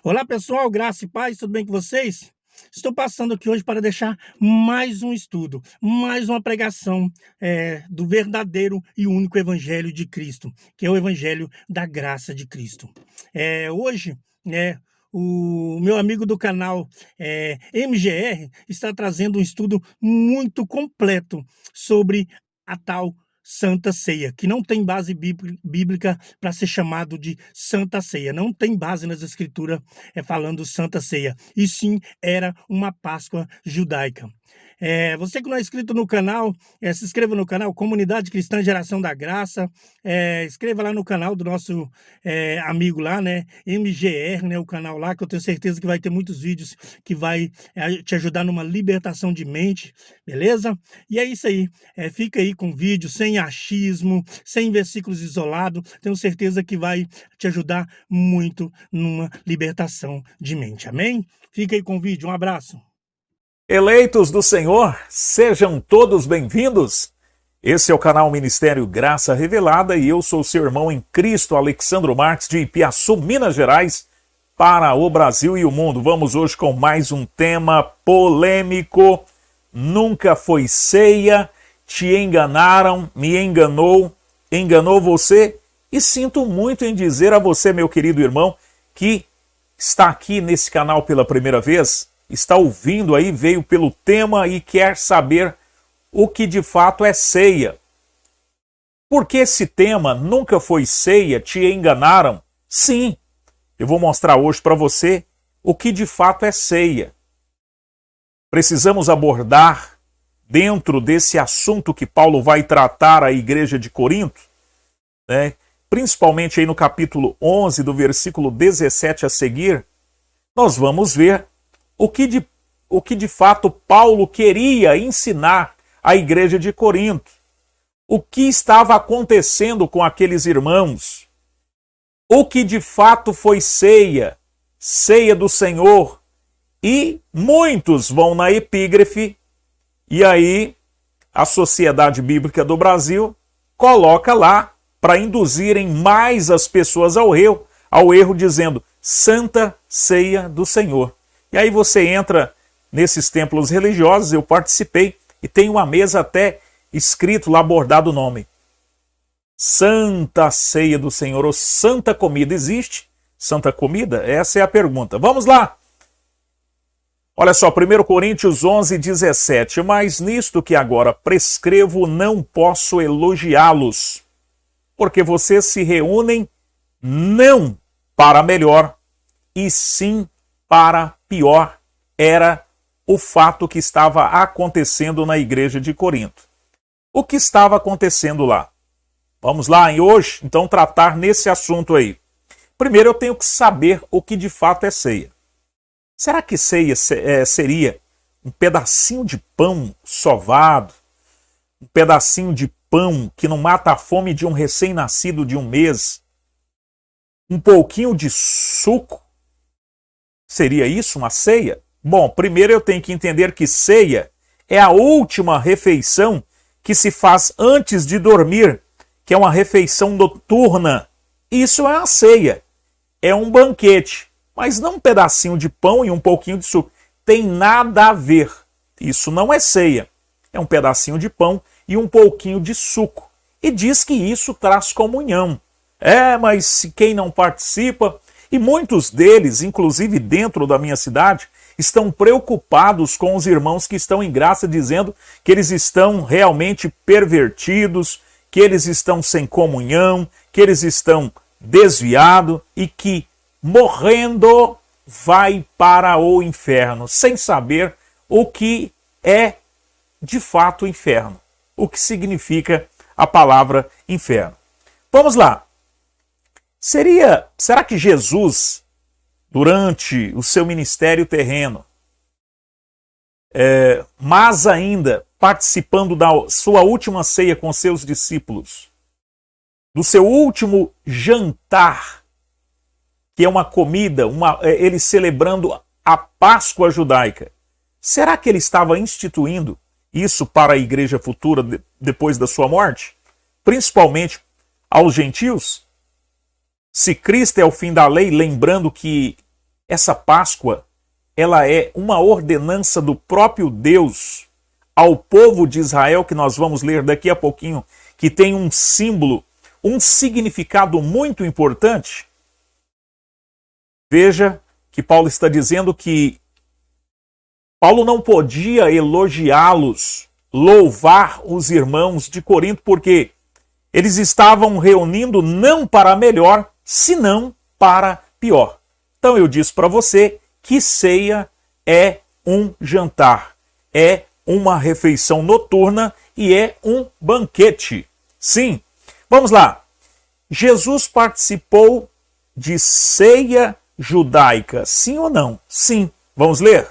Olá pessoal, graça e paz, tudo bem com vocês? Estou passando aqui hoje para deixar mais um estudo, mais uma pregação do verdadeiro e único Evangelho de Cristo, que é o Evangelho da graça de Cristo. Hoje, o meu amigo do canal MGR está trazendo um estudo muito completo sobre a tal Santa Ceia, que não tem base bíblica para ser chamado de Santa Ceia. Não tem base nas Escrituras falando Santa Ceia. E sim, era uma Páscoa judaica. Você que não é inscrito no canal, se inscreva no canal Comunidade Cristã Geração da Graça. Inscreva lá no canal do nosso amigo lá, né? MGR, né? O canal lá, que eu tenho certeza que vai ter muitos vídeos que vai te ajudar numa libertação de mente, beleza? E é isso aí. Fica aí com vídeo, sem achismo, sem versículos isolados. Tenho certeza que vai te ajudar muito numa libertação de mente. Amém? Fica aí com o vídeo. Um abraço. Eleitos do Senhor, sejam todos bem-vindos. Esse é o canal Ministério Graça Revelada e eu sou seu irmão em Cristo, Alexandro Marques, de Ipiaçu, Minas Gerais, para o Brasil e o mundo. Vamos hoje com mais um tema polêmico. Nunca foi ceia, te enganaram, me enganou, enganou você. E sinto muito em dizer a você, meu querido irmão, que está aqui nesse canal pela primeira vez, está ouvindo aí, veio pelo tema e quer saber o que de fato é ceia. Porque esse tema nunca foi ceia, te enganaram? Sim, eu vou mostrar hoje para você o que de fato é ceia. Precisamos abordar, dentro desse assunto que Paulo vai tratar à igreja de Corinto, né, principalmente aí no capítulo 11, do versículo 17 a seguir, nós vamos ver o que de fato Paulo queria ensinar à igreja de Corinto. O que estava acontecendo com aqueles irmãos. O que de fato foi ceia, ceia do Senhor. E muitos vão na epígrafe, e aí a Sociedade Bíblica do Brasil coloca lá para induzirem mais as pessoas ao erro dizendo Santa Ceia do Senhor. E aí você entra nesses templos religiosos, eu participei, e tem uma mesa até escrito lá, bordado o nome. Santa Ceia do Senhor, ou Santa Comida. Existe Santa Comida? Essa é a pergunta. Vamos lá! Olha só, 1 Coríntios 11, 17. Mas nisto que agora prescrevo não posso elogiá-los, porque vocês se reúnem não para melhor, e sim para pior. Era o fato que estava acontecendo na igreja de Corinto. O que estava acontecendo lá? Vamos lá, em hoje, então, tratar nesse assunto aí. Primeiro eu tenho que saber o que de fato é ceia. Será que ceia seria um pedacinho de pão sovado? Um pedacinho de pão que não mata a fome de um recém-nascido de um mês? Um pouquinho de suco? Seria isso uma ceia? Bom, primeiro eu tenho que entender que ceia é a última refeição que se faz antes de dormir, que é uma refeição noturna. Isso é uma ceia, é um banquete, mas não um pedacinho de pão e um pouquinho de suco. Tem nada a ver. Isso não é ceia. É um pedacinho de pão e um pouquinho de suco. E diz que isso traz comunhão. Mas quem não participa... E muitos deles, inclusive dentro da minha cidade, estão preocupados com os irmãos que estão em graça, dizendo que eles estão realmente pervertidos, que eles estão sem comunhão, que eles estão desviados e que, morrendo, vai para o inferno, sem saber o que é de fato o inferno, o que significa a palavra inferno. Vamos lá. Será que Jesus, durante o seu ministério terreno, mas ainda participando da sua última ceia com seus discípulos, do seu último jantar, que é uma comida, ele celebrando a Páscoa judaica, será que ele estava instituindo isso para a igreja futura depois da sua morte? Principalmente aos gentios? Se Cristo é o fim da lei, lembrando que essa Páscoa, ela é uma ordenança do próprio Deus ao povo de Israel, que nós vamos ler daqui a pouquinho, que tem um símbolo, um significado muito importante. Veja que Paulo está dizendo que Paulo não podia elogiá-los, louvar os irmãos de Corinto, porque eles estavam reunindo não para melhor, senão para pior. Então eu disse para você que ceia é um jantar, é uma refeição noturna e é um banquete. Sim, vamos lá. Jesus participou de ceia judaica, sim ou não? Sim. Vamos ler?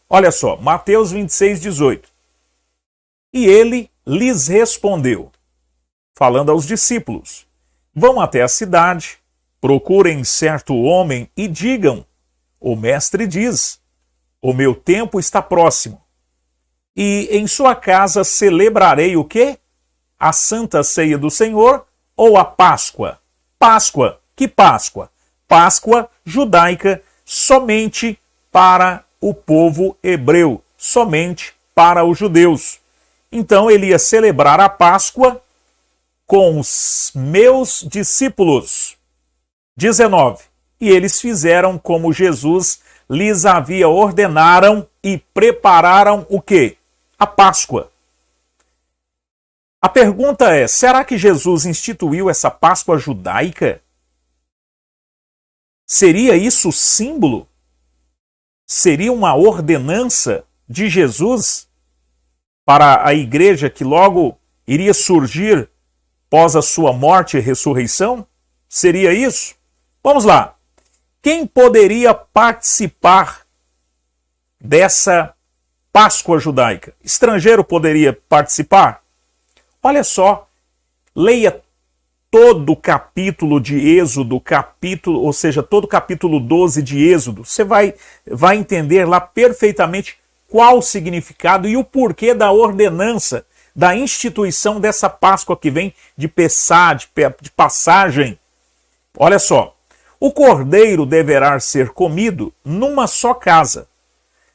Olha só, Mateus 26, 18. E ele lhes respondeu, falando aos discípulos: vão até a cidade, procurem certo homem e digam: o mestre diz, o meu tempo está próximo. E em sua casa celebrarei o quê? A Santa Ceia do Senhor ou a Páscoa? Páscoa. Que Páscoa? Páscoa judaica somente para o povo hebreu, somente para os judeus. Então ele ia celebrar a Páscoa com os meus discípulos. 19. E eles fizeram como Jesus lhes havia ordenaram e prepararam o quê? A Páscoa. A pergunta é, será que Jesus instituiu essa Páscoa judaica? Seria isso símbolo? Seria uma ordenança de Jesus para a igreja que logo iria surgir após a sua morte e ressurreição? Seria isso? Vamos lá. Quem poderia participar dessa Páscoa judaica? Estrangeiro poderia participar? Olha só, leia todo o capítulo de Êxodo, ou seja, todo o capítulo 12 de Êxodo. Você vai entender lá perfeitamente qual o significado e o porquê da ordenança, da instituição dessa Páscoa que vem de Pessá, de passagem. Olha só, o cordeiro deverá ser comido numa só casa.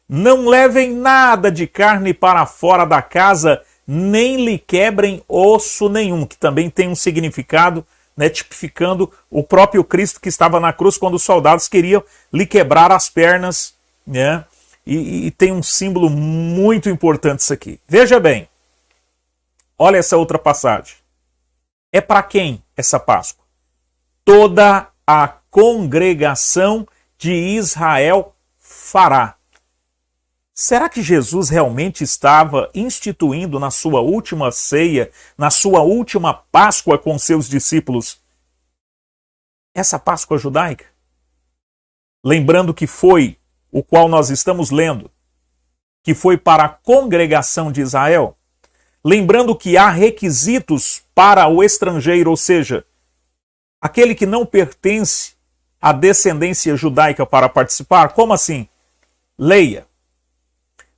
Não levem nada de carne para fora da casa, nem lhe quebrem osso nenhum, que também tem um significado, né, tipificando o próprio Cristo que estava na cruz quando os soldados queriam lhe quebrar as pernas, né? E tem um símbolo muito importante isso aqui. Veja bem, olha essa outra passagem. É para quem essa Páscoa? Toda a congregação de Israel fará. Será que Jesus realmente estava instituindo na sua última ceia, na sua última Páscoa com seus discípulos, essa Páscoa judaica? Lembrando que foi o qual nós estamos lendo, que foi para a congregação de Israel. Lembrando que há requisitos para o estrangeiro, ou seja, aquele que não pertence à descendência judaica para participar. Como assim? Leia.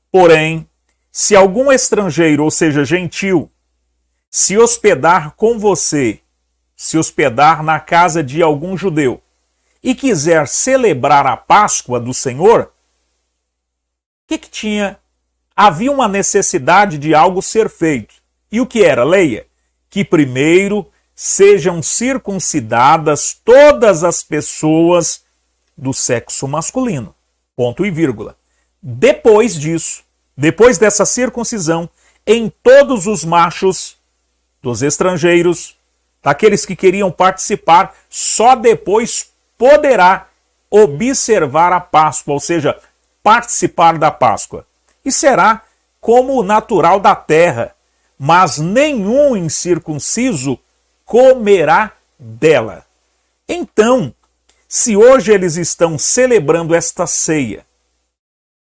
Porém, se algum estrangeiro, ou seja, gentil, se hospedar com você, se hospedar na casa de algum judeu, e quiser celebrar a Páscoa do Senhor, o que tinha? Havia uma necessidade de algo ser feito. E o que era? Leia. Que primeiro sejam circuncidadas todas as pessoas do sexo masculino. Ponto e vírgula. Depois disso, depois dessa circuncisão, em todos os machos dos estrangeiros, daqueles que queriam participar, só depois poderá observar a Páscoa, ou seja, participar da Páscoa. E será como o natural da terra, mas nenhum incircunciso comerá dela. Então, se hoje eles estão celebrando esta ceia,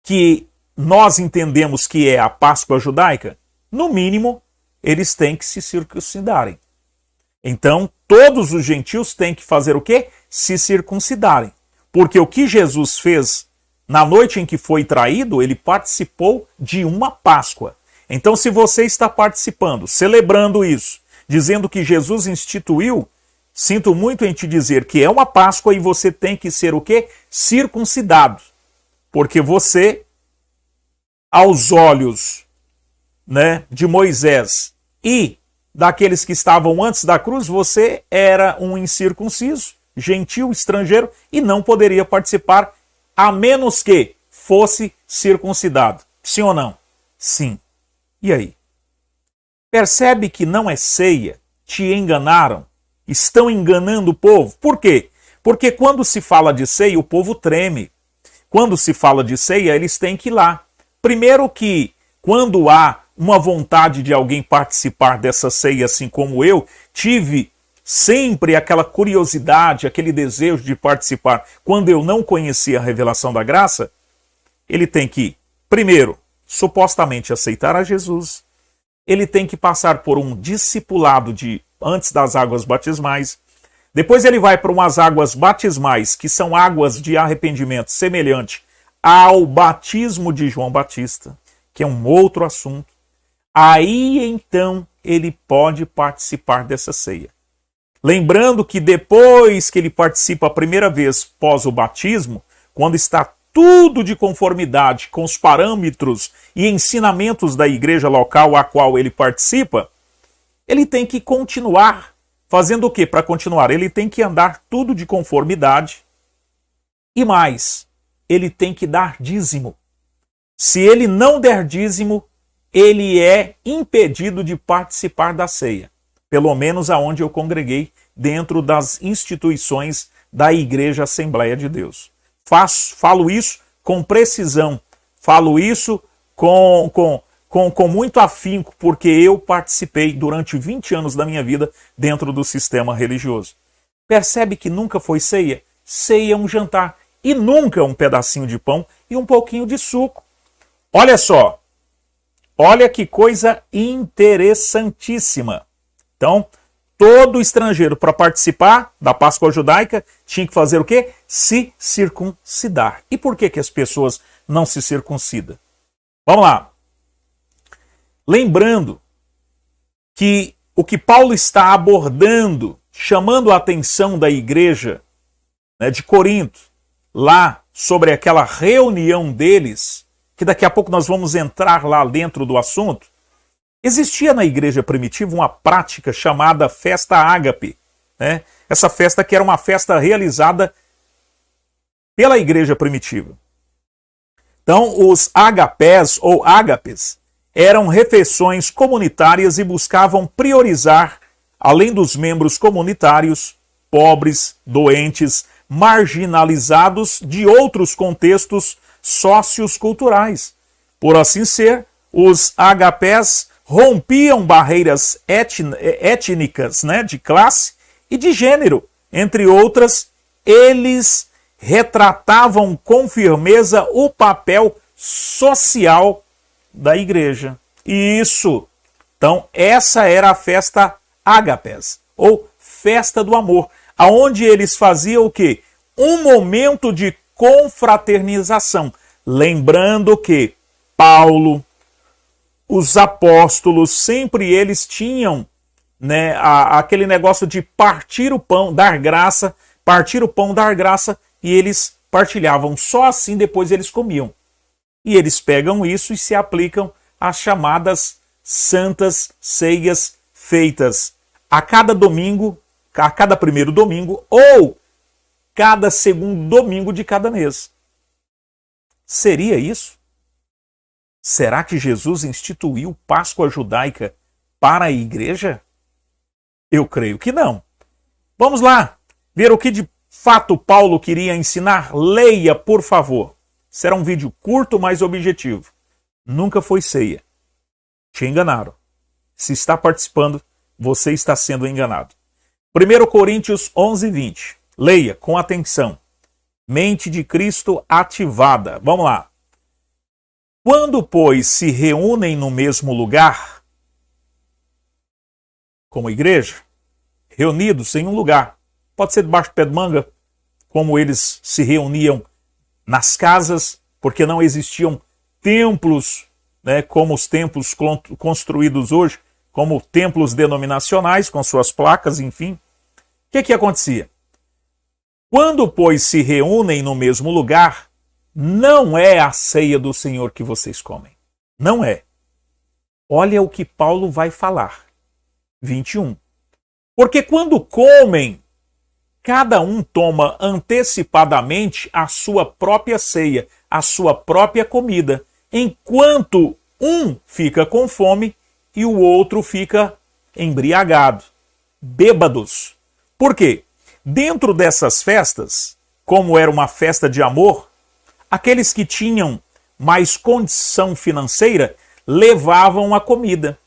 que nós entendemos que é a Páscoa judaica, no mínimo, eles têm que se circuncidarem. Então, todos os gentios têm que fazer o quê? Se circuncidarem. Porque o que Jesus fez na noite em que foi traído, ele participou de uma Páscoa. Então, se você está participando, celebrando isso, dizendo que Jesus instituiu, sinto muito em te dizer que é uma Páscoa e você tem que ser o quê? Circuncidado. Porque você, aos olhos, né, de Moisés e daqueles que estavam antes da cruz, você era um incircunciso, gentil, estrangeiro, e não poderia participar a menos que fosse circuncidado. Sim ou não? Sim. E aí? Percebe que não é ceia? Te enganaram? Estão enganando o povo? Por quê? Porque quando se fala de ceia, o povo treme. Quando se fala de ceia, eles têm que ir lá. Primeiro que, quando há uma vontade de alguém participar dessa ceia, assim como eu, tive sempre aquela curiosidade, aquele desejo de participar, quando eu não conhecia a revelação da graça, ele tem que, primeiro, supostamente aceitar a Jesus, ele tem que passar por um discipulado antes das águas batismais, depois ele vai para umas águas batismais, que são águas de arrependimento semelhante ao batismo de João Batista, que é um outro assunto. Aí então ele pode participar dessa ceia. Lembrando que depois que ele participa a primeira vez pós o batismo, quando está tudo de conformidade com os parâmetros e ensinamentos da igreja local a qual ele participa, ele tem que continuar fazendo o quê? Para continuar, ele tem que andar tudo de conformidade e mais, ele tem que dar dízimo. Se ele não der dízimo, ele é impedido de participar da ceia, pelo menos aonde eu congreguei dentro das instituições da Igreja Assembleia de Deus. Falo isso com precisão, falo isso com muito afinco, porque eu participei durante 20 anos da minha vida dentro do sistema religioso. Percebe que nunca foi ceia? Ceia é um jantar, e nunca um pedacinho de pão e um pouquinho de suco. Olha só, olha que coisa interessantíssima. Então, todo estrangeiro para participar da Páscoa judaica tinha que fazer o quê? Se circuncidar. E por que as pessoas não se circuncidam? Vamos lá. Lembrando que o que Paulo está abordando, chamando a atenção da igreja, né, de Corinto, lá sobre aquela reunião deles, que daqui a pouco nós vamos entrar lá dentro do assunto, existia na igreja primitiva uma prática chamada festa ágape, né? Essa festa que era uma festa realizada pela igreja primitiva. Então, os agapés ou ágapes eram refeições comunitárias e buscavam priorizar, além dos membros comunitários, pobres, doentes, marginalizados de outros contextos socioculturais. Por assim ser, os agapés rompiam barreiras étnicas, né, de classe e de gênero. Entre outras, eles retratavam com firmeza o papel social da igreja. Isso. Então, essa era a festa ágapes, ou festa do amor, aonde eles faziam o quê? Um momento de confraternização. Lembrando que Paulo, os apóstolos, sempre eles tinham, né, aquele negócio de partir o pão, dar graça, partir o pão, dar graça, e eles partilhavam. Só assim depois eles comiam. E eles pegam isso e se aplicam às chamadas santas ceias feitas a cada domingo, a cada primeiro domingo, ou cada segundo domingo de cada mês. Seria isso? Será que Jesus instituiu Páscoa judaica para a igreja? Eu creio que não. Vamos lá, ver o que de fato Paulo queria ensinar. Leia, por favor. Será um vídeo curto, mas objetivo. Nunca foi ceia. Te enganaram. Se está participando, você está sendo enganado. 1 Coríntios 11, 20. Leia com atenção. Mente de Cristo ativada. Vamos lá. Quando, pois, se reúnem no mesmo lugar, como igreja, reunidos em um lugar, pode ser debaixo do pé de manga, como eles se reuniam nas casas, porque não existiam templos, né, como os templos construídos hoje, como templos denominacionais, com suas placas, enfim. O que acontecia? Quando, pois, se reúnem no mesmo lugar, não é a ceia do Senhor que vocês comem. Não é. Olha o que Paulo vai falar. 21. Porque quando comem, cada um toma antecipadamente a sua própria ceia, a sua própria comida, enquanto um fica com fome e o outro fica embriagado, bêbados. Por quê? Dentro dessas festas, como era uma festa de amor, aqueles que tinham mais condição financeira levavam a comida.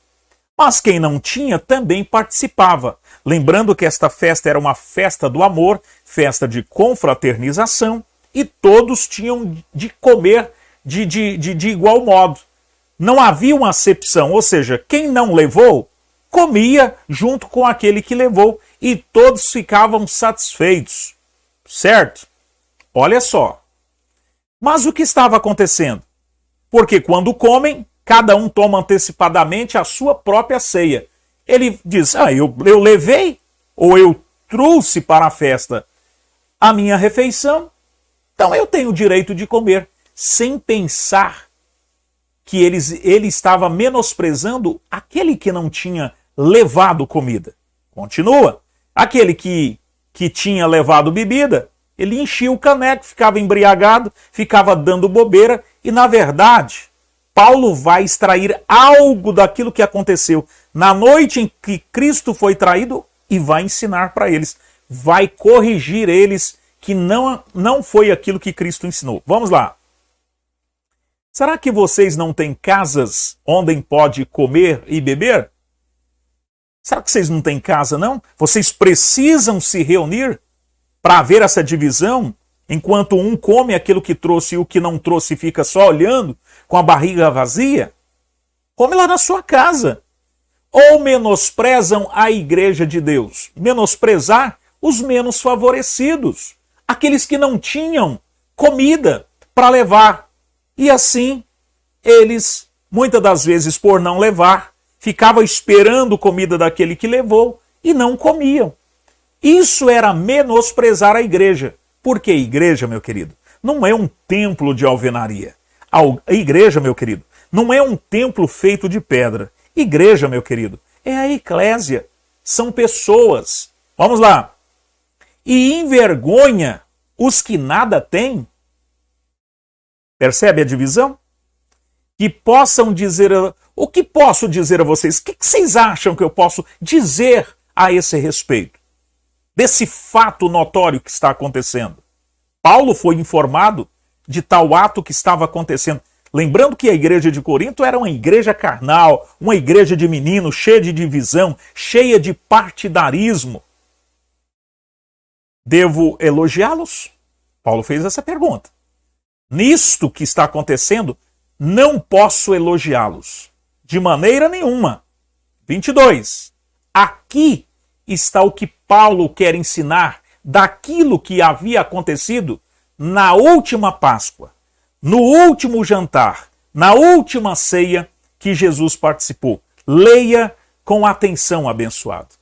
Mas quem não tinha também participava. Lembrando que esta festa era uma festa do amor, festa de confraternização, e todos tinham de comer de igual modo. Não havia uma acepção, ou seja, quem não levou, comia junto com aquele que levou, e todos ficavam satisfeitos. Certo? Olha só. Mas o que estava acontecendo? Porque quando comem, cada um toma antecipadamente a sua própria ceia. Ele diz, eu levei, ou eu trouxe para a festa a minha refeição, então eu tenho o direito de comer, sem pensar que ele estava menosprezando aquele que não tinha levado comida. Continua. Aquele que tinha levado bebida, ele enchia o caneco, ficava embriagado, ficava dando bobeira, e na verdade, Paulo vai extrair algo daquilo que aconteceu na noite em que Cristo foi traído e vai ensinar para eles. Vai corrigir eles que não foi aquilo que Cristo ensinou. Vamos lá. Será que vocês não têm casas onde pode comer e beber? Será que vocês não têm casa, não? Vocês precisam se reunir para haver essa divisão, enquanto um come aquilo que trouxe e o que não trouxe fica só olhando, com a barriga vazia? Come lá na sua casa. Ou menosprezam a igreja de Deus? Menosprezar os menos favorecidos, aqueles que não tinham comida para levar. E assim, eles, muitas das vezes por não levar, ficavam esperando comida daquele que levou e não comiam. Isso era menosprezar a igreja. Porque a igreja, meu querido, não é um templo de alvenaria. A igreja, meu querido, não é um templo feito de pedra. Igreja, meu querido, é a eclésia. São pessoas. Vamos lá. E envergonha os que nada têm. Percebe a divisão? Que possam dizer... O que posso dizer a vocês? O que vocês acham que eu posso dizer a esse respeito? Desse fato notório que está acontecendo. Paulo foi informado de tal ato que estava acontecendo. Lembrando que a igreja de Corinto era uma igreja carnal, uma igreja de meninos, cheia de divisão, cheia de partidarismo. Devo elogiá-los? Paulo fez essa pergunta. Nisto que está acontecendo, não posso elogiá-los. De maneira nenhuma. 22. Aqui está o que Paulo quer ensinar daquilo que havia acontecido na última Páscoa, no último jantar, na última ceia que Jesus participou. Leia com atenção, abençoado.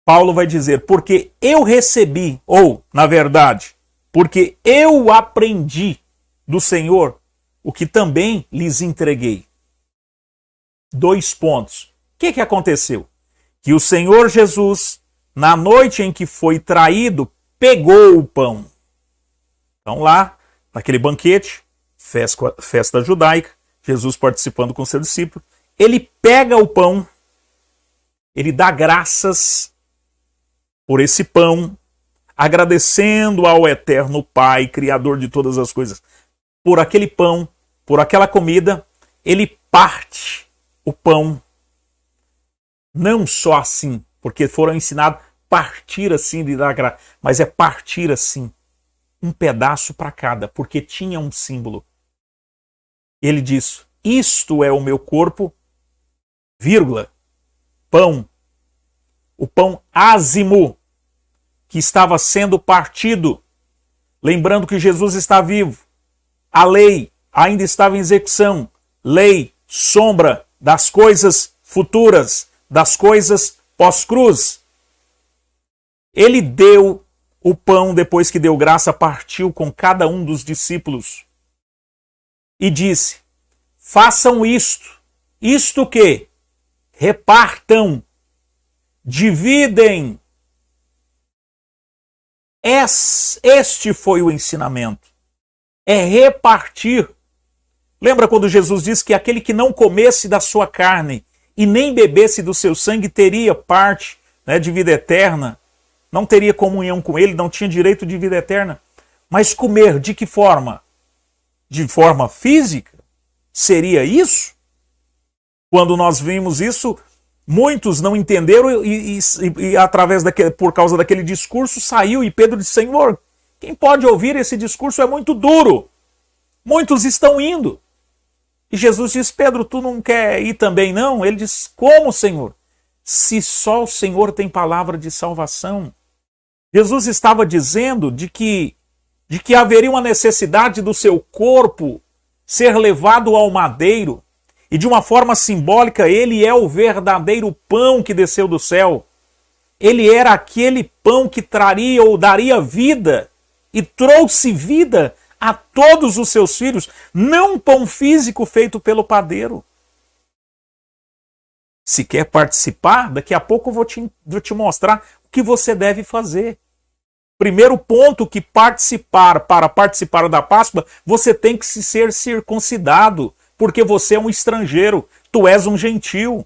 Paulo vai dizer, porque eu recebi, ou, na verdade, porque eu aprendi do Senhor o que também lhes entreguei. 2 pontos. O que aconteceu? Que o Senhor Jesus, na noite em que foi traído, pegou o pão. Então lá, naquele banquete, festa judaica, Jesus participando com seu discípulo, ele pega o pão, ele dá graças por esse pão, agradecendo ao eterno Pai, Criador de todas as coisas, por aquele pão, por aquela comida, ele parte o pão. Não só assim, porque foram ensinados partir assim de dar graça, mas é partir assim, um pedaço para cada, porque tinha um símbolo. Ele diz, isto é o meu corpo, vírgula, pão, o pão ázimo, que estava sendo partido. Lembrando que Jesus está vivo. A lei ainda estava em execução. Lei, sombra das coisas futuras, das coisas pós-cruz. Ele deu o pão, depois que deu graça, partiu com cada um dos discípulos e disse: façam isto. Isto que? Repartam, dividem. Este foi o ensinamento. É repartir. Lembra quando Jesus disse que aquele que não comesse da sua carne e nem bebesse do seu sangue teria parte, né, de vida eterna? Não teria comunhão com ele, não tinha direito de vida eterna. Mas comer de que forma? De forma física? Seria isso? Quando nós vimos isso, muitos não entenderam e através por causa daquele discurso saiu, e Pedro disse: Senhor, quem pode ouvir esse discurso é muito duro. Muitos estão indo. E Jesus diz: Pedro, tu não quer ir também não? Ele diz: como, Senhor? Se só o Senhor tem palavra de salvação. Jesus estava dizendo de que haveria uma necessidade do seu corpo ser levado ao madeiro, e de uma forma simbólica, ele é o verdadeiro pão que desceu do céu. Ele era aquele pão que traria ou daria vida, e trouxe vida a todos os seus filhos, não um pão físico feito pelo padeiro. Se quer participar, daqui a pouco eu vou te mostrar o que você deve fazer. Primeiro ponto, que para participar da Páscoa, você tem que ser circuncidado, porque você é um estrangeiro, tu és um gentil.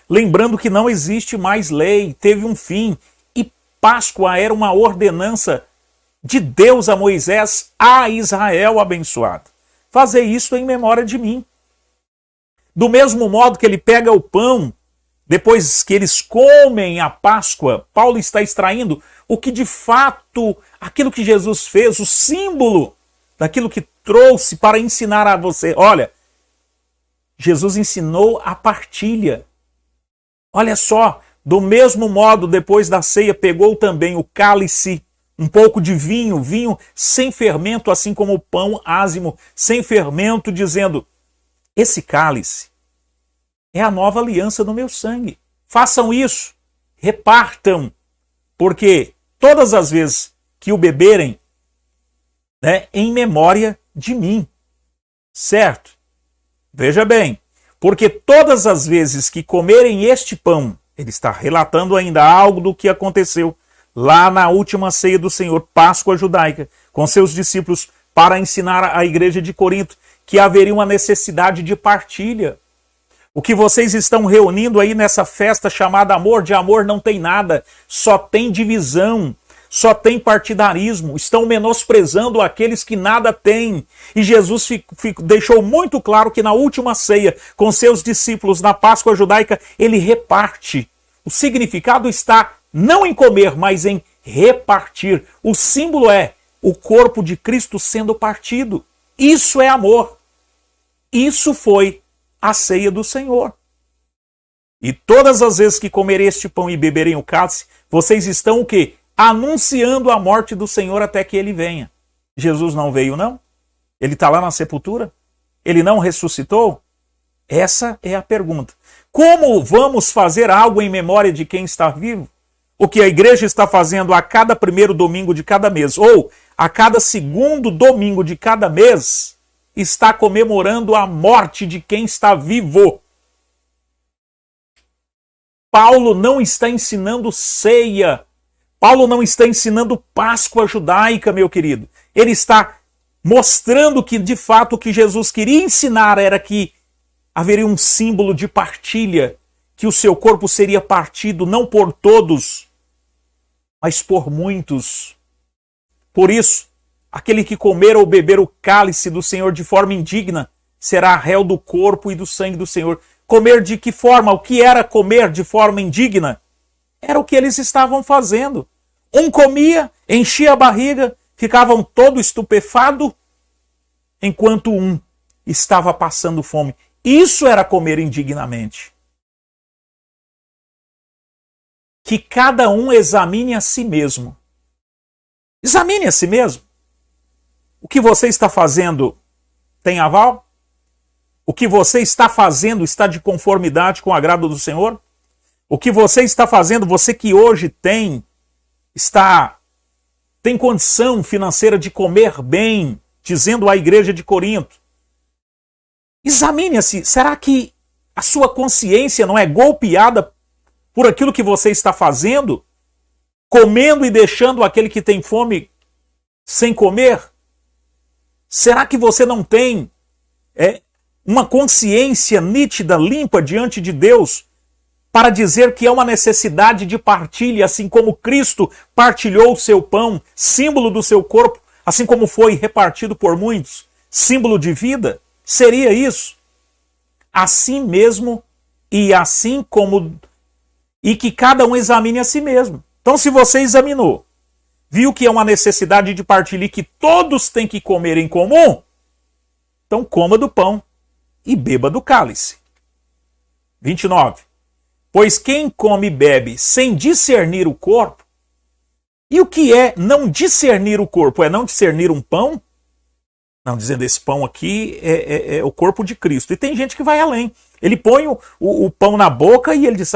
Lembrando que não existe mais lei, teve um fim, e Páscoa era uma ordenança de Deus a Moisés, a Israel abençoado. Fazer isso em memória de mim. Do mesmo modo que ele pega o pão, depois que eles comem a Páscoa, Paulo está extraindo o que de fato, aquilo que Jesus fez, o símbolo daquilo que trouxe para ensinar a você. Olha, Jesus ensinou a partilha. Olha só, do mesmo modo, depois da ceia, pegou também o cálice, um pouco de vinho, vinho sem fermento, assim como o pão ázimo, sem fermento, dizendo: esse cálice é a nova aliança no meu sangue. Façam isso, repartam, porque todas as vezes que o beberem, né, em memória de mim. Certo? Veja bem, porque todas as vezes que comerem este pão, ele está relatando ainda algo do que aconteceu lá na última ceia do Senhor, Páscoa judaica, com seus discípulos, para ensinar à igreja de Corinto que haveria uma necessidade de partilha. O que vocês estão reunindo aí nessa festa chamada amor, de amor não tem nada, só tem divisão, só tem partidarismo, estão menosprezando aqueles que nada têm. E Jesus deixou muito claro que na última ceia, com seus discípulos na Páscoa judaica, ele reparte. O significado está não em comer, mas em repartir. O símbolo é o corpo de Cristo sendo partido. Isso é amor. Isso foi a ceia do Senhor. E todas as vezes que comerem este pão e beberem o cálice, vocês estão o quê? Anunciando a morte do Senhor até que ele venha. Jesus não veio, não? Ele está lá na sepultura? Ele não ressuscitou? Essa é a pergunta. Como vamos fazer algo em memória de quem está vivo? O que a igreja está fazendo a cada primeiro domingo de cada mês, ou a cada segundo domingo de cada mês, está comemorando a morte de quem está vivo. Paulo não está ensinando ceia. Paulo não está ensinando Páscoa judaica, meu querido. Ele está mostrando que, de fato, o que Jesus queria ensinar era que haveria um símbolo de partilha, que o seu corpo seria partido não por todos, mas por muitos. Por isso, aquele que comer ou beber o cálice do Senhor de forma indigna será réu do corpo e do sangue do Senhor. Comer de que forma? O que era comer de forma indigna? Era o que eles estavam fazendo. Um comia, enchia a barriga, ficavam todo estupefado, enquanto um estava passando fome. Isso era comer indignamente. Que cada um examine a si mesmo. Examine a si mesmo. O que você está fazendo tem aval? O que você está fazendo está de conformidade com o agrado do Senhor? O que você está fazendo, você que hoje tem tem condição financeira de comer bem, dizendo à igreja de Corinto. Examine-se, será que a sua consciência não é golpeada por aquilo que você está fazendo? Comendo e deixando aquele que tem fome sem comer? Será que você não tem uma consciência nítida, limpa diante de Deus para dizer que é uma necessidade de partilha, assim como Cristo partilhou o seu pão, símbolo do seu corpo, assim como foi repartido por muitos, símbolo de vida? Seria isso? Assim mesmo e assim como... E que cada um examine a si mesmo. Então, se você examinou, viu que é uma necessidade de partilha e que todos têm que comer em comum, então coma do pão e beba do cálice. 29. Pois quem come e bebe sem discernir o corpo, e o que é não discernir o corpo? É não discernir um pão? Não, dizendo esse pão aqui é o corpo de Cristo. E tem gente que vai além. Ele põe o pão na boca e ele diz,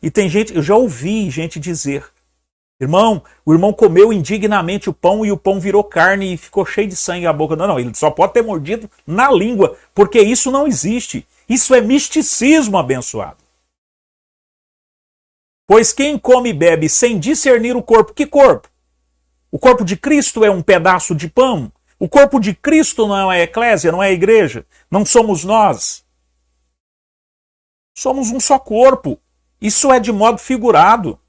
e tem gente, eu já ouvi gente dizer, irmão, o irmão comeu indignamente o pão e o pão virou carne e ficou cheio de sangue a boca. Não, ele só pode ter mordido na língua, porque isso não existe. Isso é misticismo, abençoado. Pois quem come e bebe sem discernir o corpo, que corpo? O corpo de Cristo é um pedaço de pão? O corpo de Cristo não é a eclésia, não é a igreja? Não somos nós? Somos um só corpo. Isso é de modo figurado.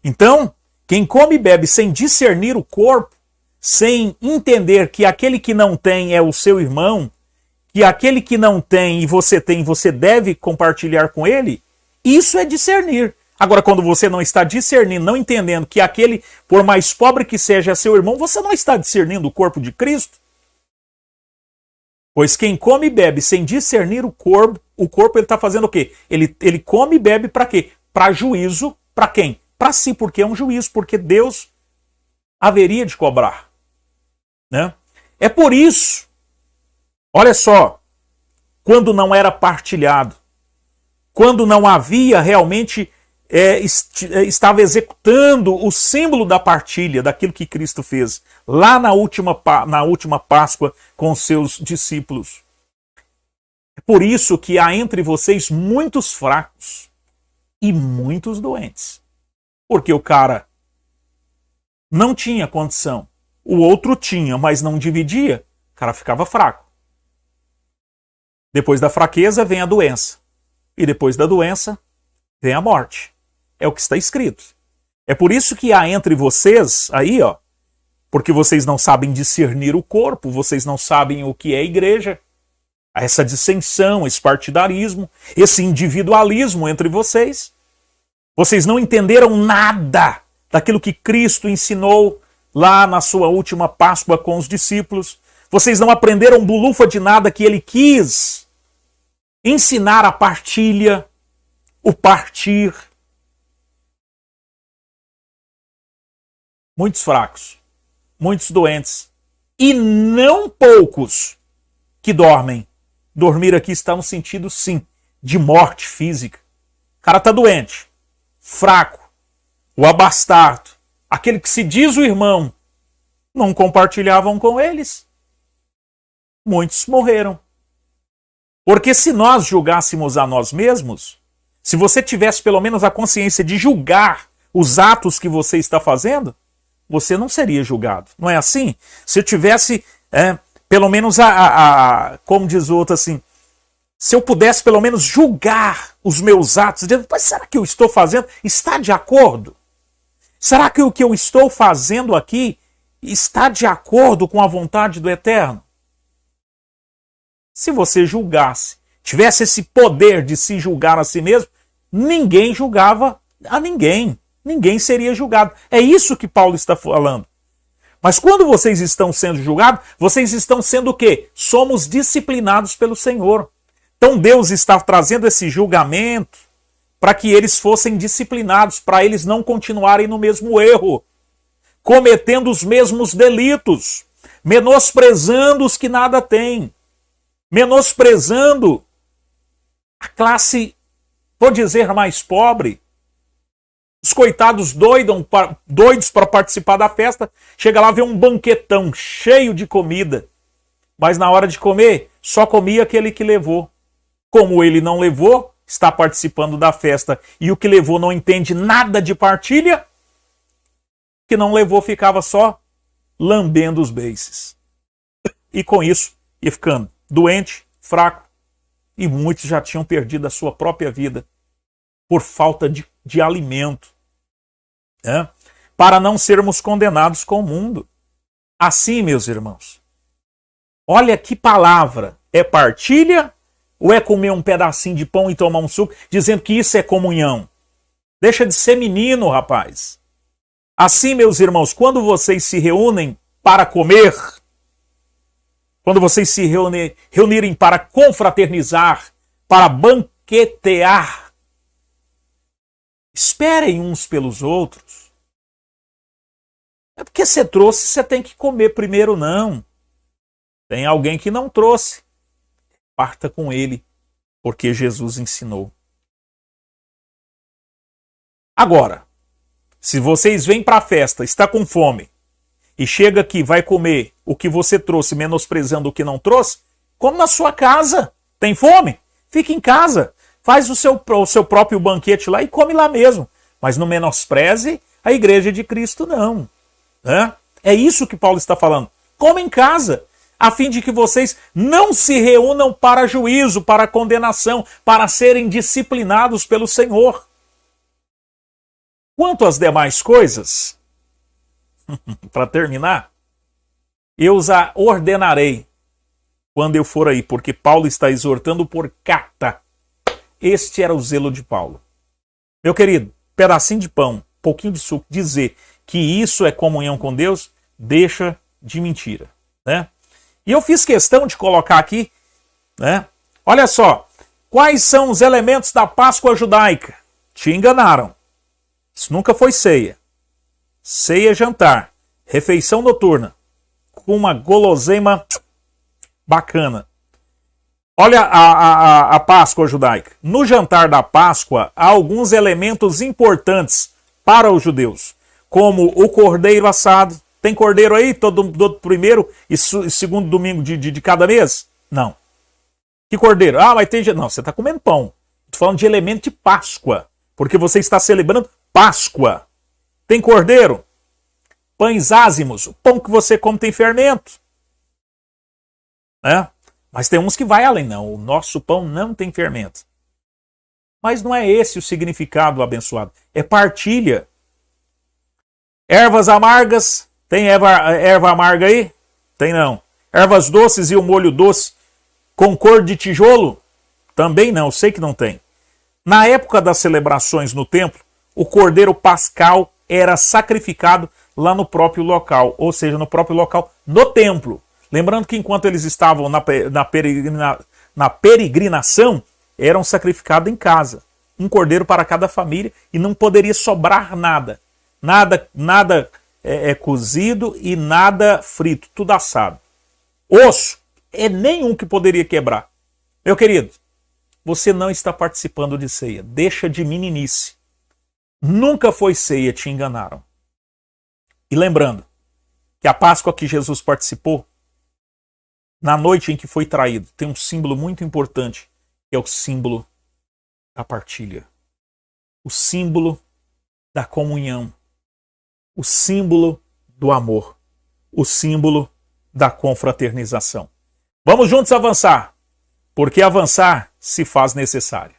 Então, quem come e bebe sem discernir o corpo, sem entender que aquele que não tem é o seu irmão, que aquele que não tem e você tem, você deve compartilhar com ele, isso é discernir. Agora, quando você não está discernindo, não entendendo que aquele, por mais pobre que seja, é seu irmão, você não está discernindo o corpo de Cristo. Pois quem come e bebe sem discernir o corpo ele está fazendo o quê? Ele come e bebe para quê? Para juízo. Para quem? Para si, porque é um juízo, porque Deus haveria de cobrar. Né? É por isso, olha só, quando não era partilhado, quando não havia realmente, estava executando o símbolo da partilha, daquilo que Cristo fez, lá na última Páscoa com os seus discípulos. É por isso que há entre vocês muitos fracos e muitos doentes. Porque o cara não tinha condição, o outro tinha, mas não dividia, o cara ficava fraco. Depois da fraqueza vem a doença. E depois da doença vem a morte. É o que está escrito. É por isso que há entre vocês, aí, porque vocês não sabem discernir o corpo, vocês não sabem o que é igreja, há essa dissensão, esse partidarismo, esse individualismo entre vocês. Vocês não entenderam nada daquilo que Cristo ensinou lá na sua última Páscoa com os discípulos. Vocês não aprenderam bulufa de nada que ele quis ensinar a partilha, o partir. Muitos fracos, muitos doentes e não poucos que dormem. Dormir aqui está no sentido, sim, de morte física. O cara está doente, fraco, o abastardo, aquele que se diz o irmão, não compartilhavam com eles. Muitos morreram. Porque se nós julgássemos a nós mesmos, se você tivesse pelo menos a consciência de julgar os atos que você está fazendo, você não seria julgado. Não é assim? Se eu tivesse, pelo menos, como diz o outro assim, se eu pudesse pelo menos julgar os meus atos, dizendo, mas será que eu estou fazendo? Está de acordo? Será que o que eu estou fazendo aqui está de acordo com a vontade do Eterno? Se você julgasse, tivesse esse poder de se julgar a si mesmo, ninguém julgava a ninguém. Ninguém seria julgado. É isso que Paulo está falando. Mas quando vocês estão sendo julgados, vocês estão sendo o quê? Somos disciplinados pelo Senhor. Então Deus está trazendo esse julgamento para que eles fossem disciplinados, para eles não continuarem no mesmo erro, cometendo os mesmos delitos, menosprezando os que nada têm, menosprezando a classe, vou dizer, mais pobre, Os coitados doidos para participar da festa, chega lá, vê um banquetão cheio de comida, mas na hora de comer, só comia aquele que levou. Como ele não levou, está participando da festa, e o que levou não entende nada de partilha, que não levou ficava só lambendo os beiços. E com isso, ia ficando doente, fraco, e muitos já tinham perdido a sua própria vida por falta de alimento, né? Para não sermos condenados com o mundo. Assim, meus irmãos, olha que palavra, é partilha ou é comer um pedacinho de pão e tomar um suco, dizendo que isso é comunhão? Deixa de ser menino, rapaz. Assim, meus irmãos, quando vocês se reúnem para comer, quando vocês se reunirem para confraternizar, para banquetear, esperem uns pelos outros. É porque você trouxe, você tem que comer primeiro, não. Tem alguém que não trouxe. Parta com ele, porque Jesus ensinou. Agora, se vocês vêm para a festa, está com fome, e chega aqui, vai comer o que você trouxe, menosprezando o que não trouxe, come na sua casa. Tem fome? Fica em casa. Faz o seu próprio banquete lá e come lá mesmo. Mas não menospreze a igreja de Cristo, não. É isso que Paulo está falando. Come em casa, a fim de que vocês não se reúnam para juízo, para condenação, para serem disciplinados pelo Senhor. Quanto às demais coisas, para terminar, eu os ordenarei quando eu for aí, porque Paulo está exortando por carta. Este era o zelo de Paulo. Meu querido, pedacinho de pão, pouquinho de suco, dizer que isso é comunhão com Deus, deixa de mentira, né? E eu fiz questão de colocar aqui, né? Olha só, quais são os elementos da Páscoa judaica? Te enganaram. Isso nunca foi ceia. Ceia é jantar, refeição noturna, com uma guloseima bacana. Olha a Páscoa judaica. No jantar da Páscoa, há alguns elementos importantes para os judeus, como o cordeiro assado. Tem cordeiro aí todo primeiro e segundo domingo de cada mês? Não. Que cordeiro? Ah, mas tem... Não, você está comendo pão. Estou falando de elemento de Páscoa, porque você está celebrando Páscoa. Tem cordeiro? Pães ázimos. O pão que você come tem fermento. Né? Mas tem uns que vai além. Não, o nosso pão não tem fermento. Mas não é esse o significado abençoado. É partilha. Ervas amargas. Tem erva amarga aí? Tem não. Ervas doces e o molho doce com cor de tijolo? Também não, sei que não tem. Na época das celebrações no templo, o cordeiro pascal era sacrificado lá no próprio local, ou seja, no próprio local, no templo. Lembrando que enquanto eles estavam na peregrinação, eram sacrificados em casa. Um cordeiro para cada família e não poderia sobrar nada. Nada cozido e nada frito, tudo assado. Osso, nenhum que poderia quebrar. Meu querido, você não está participando de ceia. Deixa de meninice. Nunca foi ceia, te enganaram. E lembrando que a Páscoa que Jesus participou, na noite em que foi traído, tem um símbolo muito importante, que é o símbolo da partilha. O símbolo da comunhão. O símbolo do amor. O símbolo da confraternização. Vamos juntos avançar, porque avançar se faz necessário.